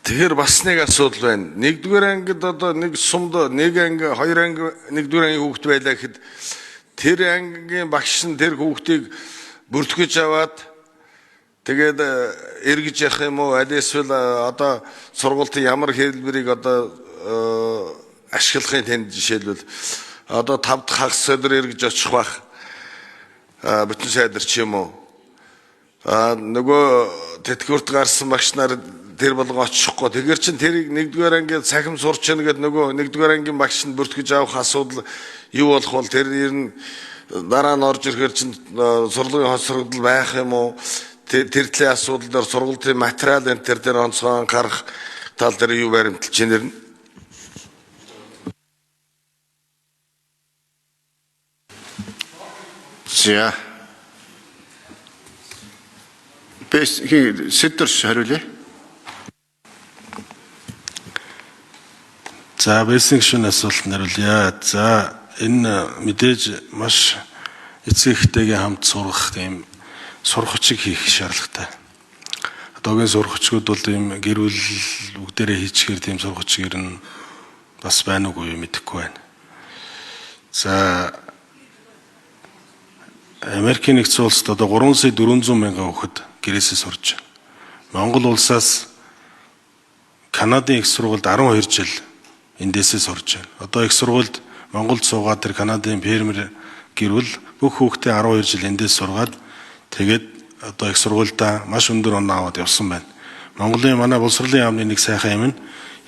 Тэгэхээр бас нэг асуудал байна. Нэгдүгээр ангид одоо нэг сумд нэг анги, хоёр анги, нэгдүгээр анги хүүхэд байлаа гэхэд тэр ангийн багш нь тэр хүүхдийг бүртгэж аваад тэгээд эргэж явах юм уу? Аль эсвэл одоо сургуулийн ямар хэлбэрийг одоо ашиглахын танд жишээлбэл одоо 5 дахь хагас өдөр эргэж очих бах бүтэн сайдар ч юм уу? Нөгөө тэтгэврт гарсан багш нар тэр болгон очихгүй. Тэгэр чин тэрийг нэгдүгээр ангийн цахим сурч яана гэдэг нөгөө нэгдүгээр ангийн багш нь бүртгэж авах асуудал юу болох бол тэр нь дараа нь орж ирэхээр чин сургуулийн хоцрогдол байх юм уу? Тэр төлөв асуудал дээр сургуулийн материал энэ төр дээр онцгой анхаарах тал дээр юу баримталж байна нэр нь? За. Бэс сэдвэрш хариулъя. За бэсник шин асуулт хариулъя. За энэ мэдээж маш эцэг эхтэйгээ хамт сургах тийм сургачиг хийх шаардлагатай. Одоогийн сургачгууд бол ийм гэр бүл бүгдээрээ хийчихэр тийм сургачиг ирнэ бас байна уу мэдэхгүй байна. За Америкийн нэгдсэн улсад одоо 3,400,000 хүүхэд гэрээсээ сурж байна. Монгол улсаас Канадын их сургуульд 12 жил эндээсээ сурж байна. Одоо их сургуульд Монголд суугаад тэр Канадын фермер гэрвэл бүх хүүхдээ 12 жил эндээс сургаад тэгээд одоо их сургуульдаа маш өндөр оноо аваад явсан байна. Монголын манай боловсролын яамны нэг сайхан юм нь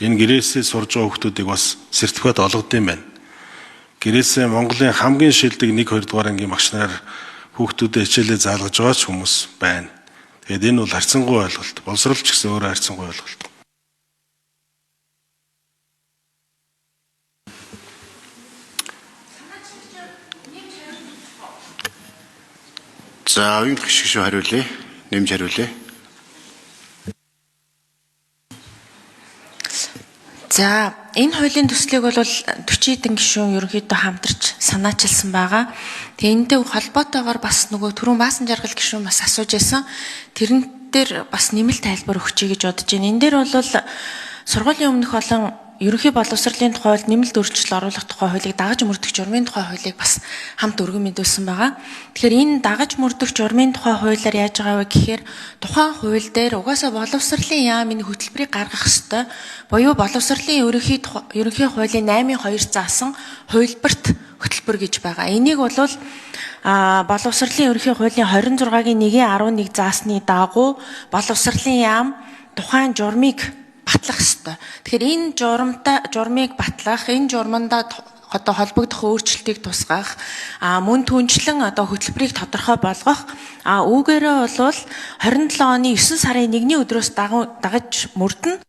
энэ гэрээсээ сурж байгаа хүүхдүүдийг бас сертификат олгодсон байна. Гэрээсээ Монголын хамгийн шилдэг 1-2 дугаар ангийн багш нараар хүүхдүүдэд хичээлээ заалгаж байгаа ч хүмүүс байна. Тэгээд энэ бол харьцангуй ойлголт. Боловсролч гэсэн өөрөө харьцангуй ойлголт. За оюун гишгш хариулъя. Нэмж хариулъя. За энэ хуулийн төслийг бол 40 эдэн гишүүн ерөнхийдөө хамтарч санаачилсан байгаа. Тэгээ энэтэй холбоотойгоор бас нөгөө түрүүн Баасан Жаргал гишүүн бас асууж байсан. Тэрэн дээр бас нэмэлт тайлбар өгчий гэж бодож байна. Энэ дээр бол сургуулийн өмнөх болон ерөнхий боловсролын тухай хууль нэмэлт өөрчлөлт оруулах тухай хуулийг дагаж мөрдөх журмын тухай хуулийг бас хамт өргөн мэдүүлсэн байгаа. Тэгэхээр энэ дагаж мөрдөх журмын тухай хуулиар яаж байгаа вэ гэхээр тухайн хууль дээр угаасаа боловсролын яам энэ хөтөлбөрийг гаргах ёстой. Буюу боловсролын ерөнхий хуулийн 8-2 заасан хувилбарт хөтөлбөр гэж байгаа. Энийг бол боловсролын ерөнхий хуулийн 26-гийн 1-11 заасны дагуу боловсролын яам тухайн журмыг батлах ёстой. Тэгэхээр энэ журмыг батлах, энэ журмандаа одоо холбогдох өөрчлөлтийг тусгах, мөн түнчлэн одоо хөтөлбөрийг тодорхой болгох, үүгээрээ бол 27 оны 9 сарын 1-ний өдрөөс дагаж мөрдөн